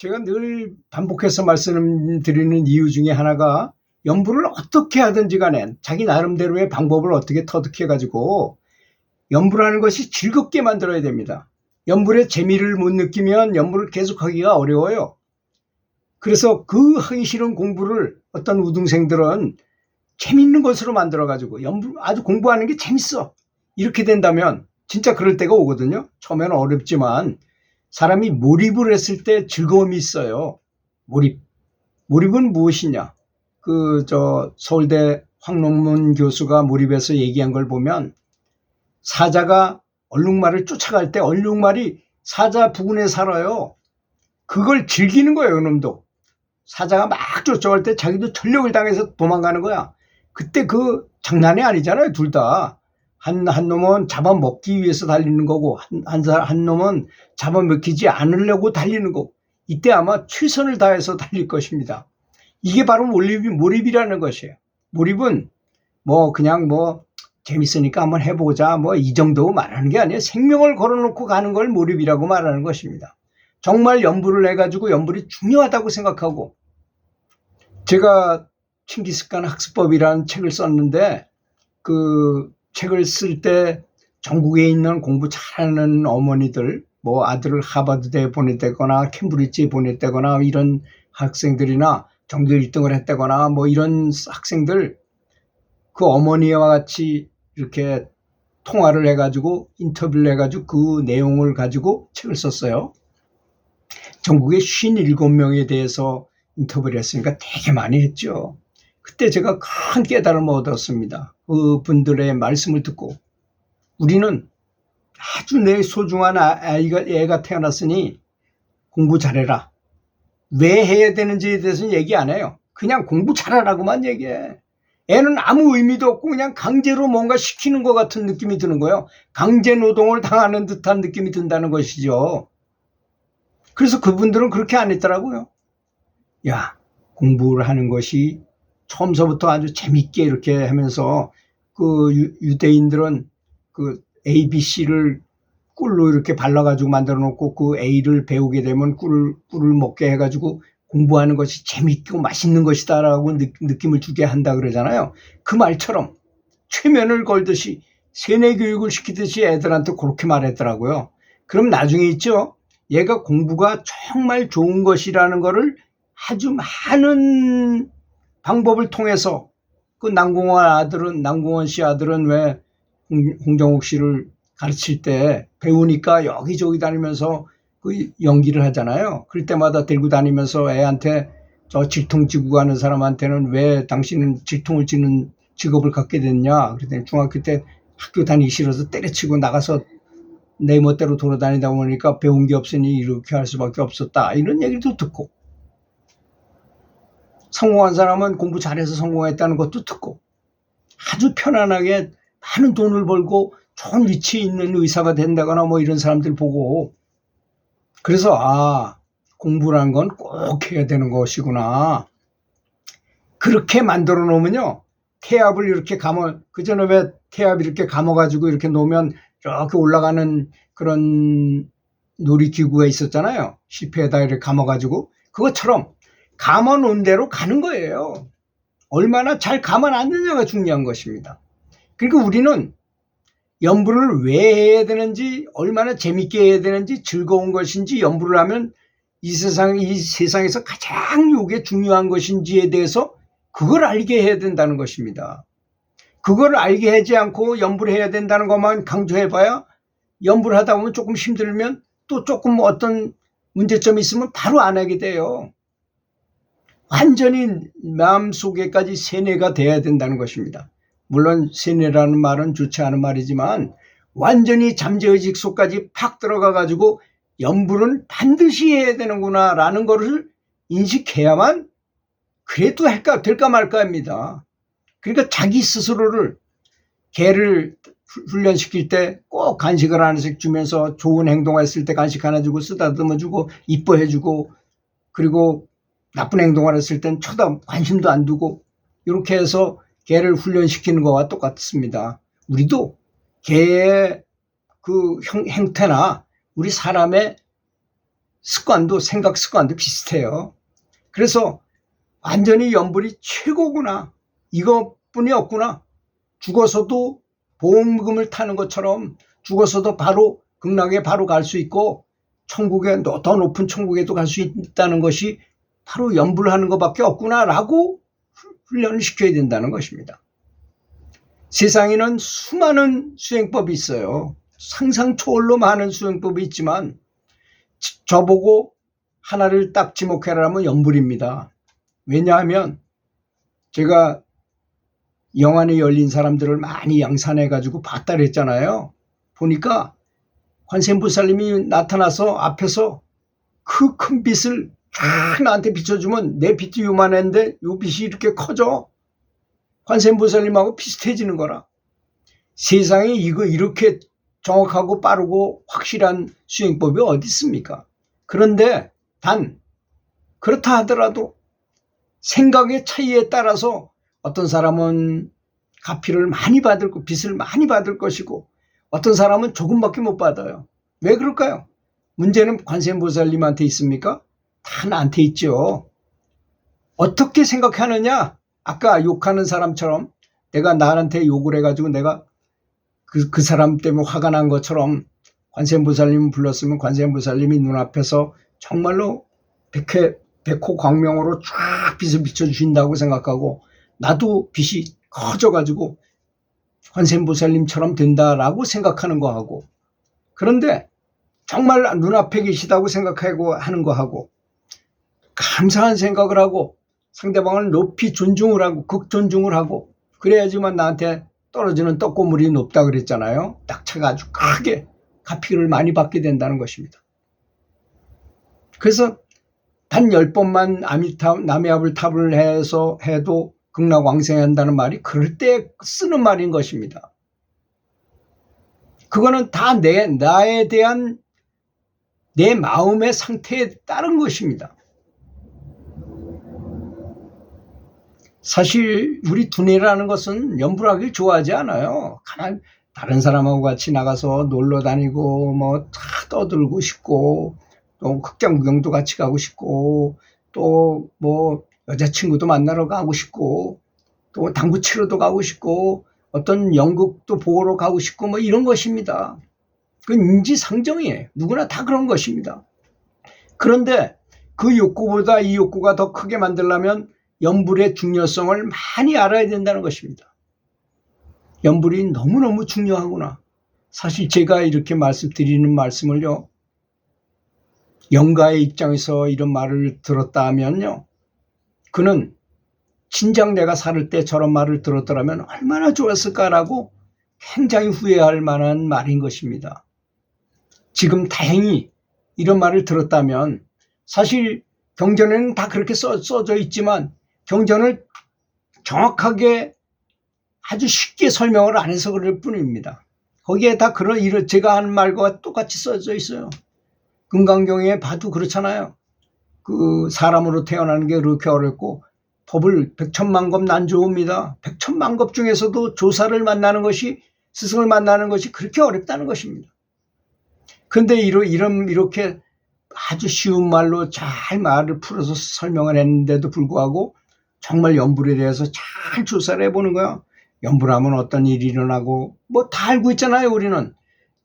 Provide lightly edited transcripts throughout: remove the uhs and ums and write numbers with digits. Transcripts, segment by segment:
제가 늘 반복해서 말씀드리는 이유 중에 하나가 연구를 어떻게 하든지 간에 자기 나름대로의 방법을 어떻게 터득해가지고 연구를 하는 것이 즐겁게 만들어야 됩니다. 연구의 재미를 못 느끼면 연구를 계속하기가 어려워요. 그래서 그 하기 싫은 공부를 어떤 우등생들은 재밌는 것으로 만들어가지고 아주 공부하는 게 재밌어. 이렇게 된다면 진짜 그럴 때가 오거든요. 처음에는 어렵지만 사람이 몰입을 했을 때 즐거움이 있어요. 몰입은 무엇이냐? 서울대 황롱문 교수가 몰입해서 얘기한 걸 보면 사자가 얼룩말을 쫓아갈 때 얼룩말이 사자 부근에 살아요. 그걸 즐기는 거예요, 그놈도. 사자가 막 쫓아갈 때 자기도 전력을 당해서 도망가는 거야. 그때 그 장난이 아니잖아요, 둘 다. 한 놈은 잡아먹기 위해서 달리는 거고, 한 놈은 잡아먹히지 않으려고 달리는 거고, 이때 아마 최선을 다해서 달릴 것입니다. 이게 바로 몰입이라는 것이에요. 몰입은 그냥 재밌으니까 한번 해보자, 이 정도 말하는 게 아니에요. 생명을 걸어놓고 가는 걸 몰입이라고 말하는 것입니다. 정말 연구를 해가지고 연불이 중요하다고 생각하고, 제가 칭기스칸 학습법이라는 책을 썼는데 그 책을 쓸 때 전국에 있는 공부 잘하는 어머니들, 아들을 하버드대에 보냈다거나 캠브리지에 보냈다거나 이런 학생들이나 전교 1등을 했다거나 이런 학생들, 그 어머니와 같이 이렇게 통화를 해가지고 인터뷰를 해가지고 그 내용을 가지고 책을 썼어요. 전국에 57명에 대해서 인터뷰를 했으니까 되게 많이 했죠. 그때 제가 큰 깨달음을 얻었습니다. 그 분들의 말씀을 듣고 우리는 아주 내 소중한 애가 태어났으니 공부 잘해라. 왜 해야 되는지에 대해서는 얘기 안 해요. 그냥 공부 잘하라고만 얘기해. 애는 아무 의미도 없고 그냥 강제로 뭔가 시키는 것 같은 느낌이 드는 거예요. 강제 노동을 당하는 듯한 느낌이 든다는 것이죠. 그래서 그분들은 그렇게 안 했더라고요. 야, 공부를 하는 것이 처음서부터 아주 재밌게 이렇게 하면서 그 유대인들은 그 ABC를 꿀로 이렇게 발라가지고 만들어 놓고 그 A를 배우게 되면 꿀을 먹게 해가지고 공부하는 것이 재밌고 맛있는 것이다라고 느낌을 주게 한다 그러잖아요. 그 말처럼 최면을 걸듯이 세뇌 교육을 시키듯이 애들한테 그렇게 말했더라고요. 그럼 나중에 있죠. 얘가 공부가 정말 좋은 것이라는 거를 아주 많은 방법을 통해서 그 남궁원 씨 아들은 왜 홍정욱 씨를 가르칠 때 배우니까 여기저기 다니면서 그 연기를 하잖아요. 그럴 때마다 들고 다니면서 애한테 저 질통 지고 가는 사람한테는 왜 당신은 질통을 지는 직업을 갖게 됐냐. 그랬더니 중학교 때 학교 다니기 싫어서 때려치고 나가서 내 멋대로 돌아다니다 보니까 배운 게 없으니 이렇게 할 수밖에 없었다. 이런 얘기도 듣고, 성공한 사람은 공부 잘해서 성공했다는 것도 듣고, 아주 편안하게 많은 돈을 벌고 좋은 위치에 있는 의사가 된다거나 이런 사람들 보고, 그래서 공부란 건 꼭 해야 되는 것이구나. 그렇게 만들어 놓으면요, 태압을 이렇게 그전에 왜 태압 이렇게 감아가지고 이렇게 놓으면 이렇게 올라가는 그런 놀이기구가 있었잖아요. 실패에다 이렇게 감아가지고 그것처럼 감아놓은 대로 가는 거예요. 얼마나 잘 감아놨느냐가 중요한 것입니다. 그러니까 우리는 연구를 왜 해야 되는지, 얼마나 재밌게 해야 되는지, 즐거운 것인지, 연구를 하면 이 세상에서 가장 이게 중요한 것인지에 대해서 그걸 알게 해야 된다는 것입니다. 그걸 알게 하지 않고 연구를 해야 된다는 것만 강조해봐야 연구를 하다 보면 조금 힘들면 또 조금 어떤 문제점이 있으면 바로 안 하게 돼요. 완전히 마음속에까지 세뇌가 돼야 된다는 것입니다. 물론 세뇌라는 말은 좋지 않은 말이지만 완전히 잠재의식 속까지 팍 들어가가지고 연구는 반드시 해야 되는구나 라는 것을 인식해야만 그래도 될까 말까 합니다. 그러니까 자기 스스로를, 개를 훈련시킬 때 꼭 간식을 하나씩 주면서 좋은 행동했을 때 간식 하나 주고 쓰다듬어 주고 이뻐해 주고, 그리고 나쁜 행동을 했을 땐 관심도 안 두고, 이렇게 해서 개를 훈련시키는 것과 똑같습니다. 우리도 개의 그 행태나 우리 사람의 습관도 생각 습관도 비슷해요. 그래서 완전히 연불이 최고구나. 이것뿐이 없구나. 죽어서도 보험금을 타는 것처럼 죽어서도 바로 극락에 바로 갈 수 있고 천국에 더 높은 천국에도 갈 수 있다는 것이 바로 연불하는 것밖에 없구나라고 훈련을 시켜야 된다는 것입니다. 세상에는 수많은 수행법이 있어요. 상상 초월로 많은 수행법이 있지만 저보고 하나를 딱 지목해라면 연불입니다. 왜냐하면 제가 영안이 열린 사람들을 많이 양산해가지고 봤다 그랬잖아요. 보니까 관세음보살님이 나타나서 앞에서 그 큰 빛을 쫙 나한테 비춰주면 내 빛이 요만한데 요 빛이 이렇게 커져. 관세음보살님하고 비슷해지는 거라. 세상에 이거 이렇게 정확하고 빠르고 확실한 수행법이 어디 있습니까? 그런데 단 그렇다 하더라도 생각의 차이에 따라서 어떤 사람은 가피를 많이 받을 거, 빚을 많이 받을 것이고 어떤 사람은 조금밖에 못 받아요. 왜 그럴까요? 문제는 관세음보살님한테 있습니까? 다 나한테 있죠. 어떻게 생각하느냐? 아까 욕하는 사람처럼 내가 나한테 욕을 해가지고 내가 그 사람 때문에 화가 난 것처럼 관세음보살님 불렀으면 관세음보살님이 눈앞에서 정말로 백호 광명으로 쫙 빛을 비춰주신다고 생각하고 나도 빛이 커져가지고 관세음보살님처럼 된다라고 생각하는 거하고 그런데 정말 눈앞에 계시다고 생각하고 하는 거하고 감사한 생각을 하고 상대방을 높이 존중을 하고 극존중을 하고 그래야지만 나한테 떨어지는 떡고물이 높다 그랬잖아요. 낙차가 아주 크게 가피를 많이 받게 된다는 것입니다. 그래서 단 10번만 남해압을 탑을 해서 해도 극락왕생한다는 말이 그럴 때 쓰는 말인 것입니다. 그거는 다 나에 대한 내 마음의 상태에 따른 것입니다. 사실 우리 두뇌라는 것은 연불하기를 좋아하지 않아요. 가만 다른 사람하고 같이 나가서 놀러 다니고 뭐 다 떠들고 싶고 또 극장 구경도 같이 가고 싶고 또 뭐 여자친구도 만나러 가고 싶고 또 당구 치러도 가고 싶고 어떤 연극도 보러 가고 싶고 뭐 이런 것입니다. 그건 인지상정이에요. 누구나 다 그런 것입니다. 그런데 그 욕구보다 이 욕구가 더 크게 만들려면 연불의 중요성을 많이 알아야 된다는 것입니다. 연불이 너무너무 중요하구나. 사실 제가 이렇게 말씀드리는 말씀을요. 영가의 입장에서 이런 말을 들었다 하면요. 그는 진작 내가 살을 때 저런 말을 들었더라면 얼마나 좋았을까라고 굉장히 후회할 만한 말인 것입니다. 지금 다행히 이런 말을 들었다면 사실 경전에는 다 그렇게 써져 있지만 경전을 정확하게 아주 쉽게 설명을 안 해서 그럴 뿐입니다. 거기에 다 그런 제가 하는 말과 똑같이 써져 있어요. 금강경에 봐도 그렇잖아요. 그 사람으로 태어나는 게 그렇게 어렵고 법을 백천만급 난조입니다. 백천만급 중에서도 조사를 만나는 것이 스승을 만나는 것이 그렇게 어렵다는 것입니다. 그런데 이렇게 아주 쉬운 말로 잘 말을 풀어서 설명을 했는데도 불구하고 정말 연불에 대해서 잘 조사를 해보는 거야. 연불하면 어떤 일이 일어나고 뭐 다 알고 있잖아요. 우리는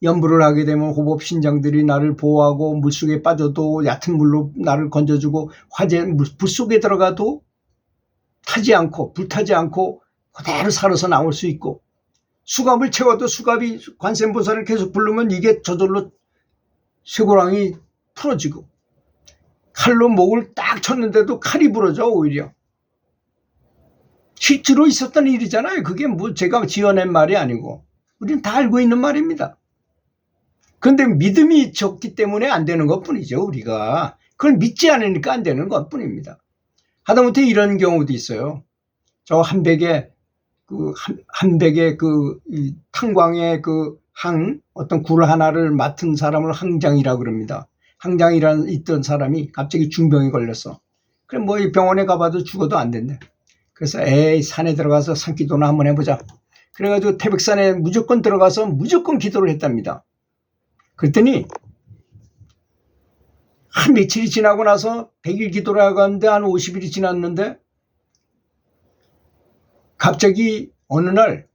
연불을 하게 되면 호법신장들이 나를 보호하고 물속에 빠져도 얕은 물로 나를 건져주고 불 속에 들어가도 타지 않고 불타지 않고 그대로 살아서 나올 수 있고 수갑을 채워도 수갑이 관세음보살을 계속 부르면 이게 저절로 쇠고랑이 풀어지고 칼로 목을 딱 쳤는데도 칼이 부러져 오히려. 실제로 있었던 일이잖아요. 그게 뭐 제가 지어낸 말이 아니고 우리는 다 알고 있는 말입니다. 그런데 믿음이 적기 때문에 안 되는 것뿐이죠. 우리가 그걸 믿지 않으니까 안 되는 것뿐입니다. 하다못해 이런 경우도 있어요. 저 한백의 탄광의 어떤 굴 하나를 맡은 사람을 항장이라고 그럽니다. 항장이라는 있던 사람이 갑자기 중병이 걸렸어. 그래 뭐 병원에 가봐도 죽어도 안 된대. 그래서 산에 들어가서 산기도나 한번 해보자. 그래가지고 태백산에 무조건 들어가서 무조건 기도를 했답니다. 그랬더니 한 며칠이 지나고 나서 100일 기도라고 하는데 한 50일이 지났는데 갑자기 어느 날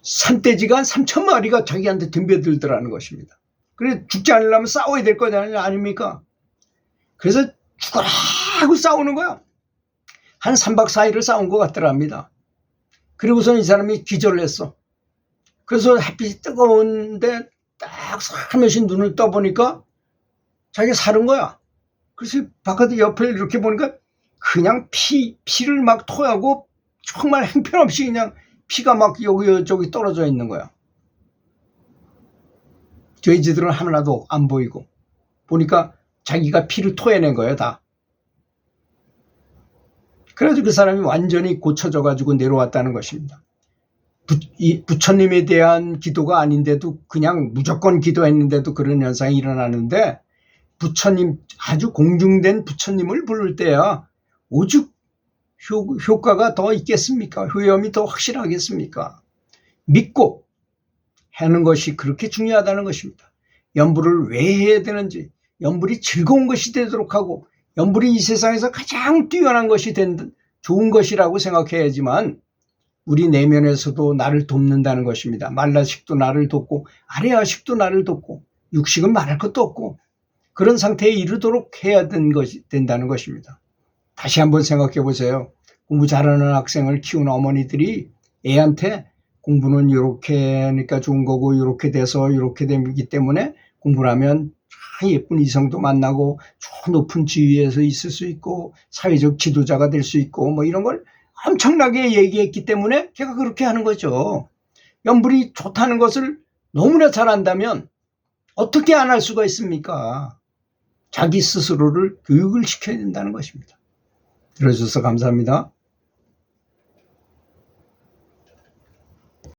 산돼지가 한 3,000마리가 자기한테 덤벼들더라는 것입니다. 그래 죽지 않으려면 싸워야 될 거 아닙니까? 그래서 죽어라 하고 싸우는 거야. 한 3박 4일을 싸운 것 같더랍니다. 그리고서 이 사람이 기절을 했어. 그래서 햇빛이 뜨거운데 딱 살며시 눈을 떠보니까 자기가 사는 거야. 그래서 바깥에 옆에 이렇게 보니까 그냥 피를 막 토하고 정말 형편없이 그냥 피가 막 여기 떨어져 있는 거야. 돼지들은 하나도 안 보이고 보니까 자기가 피를 토해낸 거예요 다. 그래서 그 사람이 완전히 고쳐져 가지고 내려왔다는 것입니다. 부처님에 대한 기도가 아닌데도 그냥 무조건 기도했는데도 그런 현상이 일어나는데 부처님 아주 공중된 부처님을 부를 때야 오죽 효과가 더 있겠습니까? 효염이 더 확실하겠습니까? 믿고 하는 것이 그렇게 중요하다는 것입니다. 염불을 왜 해야 되는지, 염불이 즐거운 것이 되도록 하고 염불이 이 세상에서 가장 뛰어난 것이 좋은 것이라고 생각해야지만 우리 내면에서도 나를 돕는다는 것입니다. 말라식도 나를 돕고 아레아식도 나를 돕고 육식은 말할 것도 없고 그런 상태에 이르도록 해야 된다는 것입니다. 다시 한번 생각해 보세요. 공부 잘하는 학생을 키우는 어머니들이 애한테 공부는 이렇게 하니까 좋은 거고 이렇게 돼서 이렇게 되기 때문에 공부를 하면 예쁜 이성도 만나고 좋은 높은 지위에서 있을 수 있고 사회적 지도자가 될 수 있고 뭐 이런 걸 엄청나게 얘기했기 때문에 걔가 그렇게 하는 거죠. 염불이 좋다는 것을 너무나 잘 안다면 어떻게 안 할 수가 있습니까? 자기 스스로를 교육을 시켜야 된다는 것입니다. 들어주셔서 감사합니다.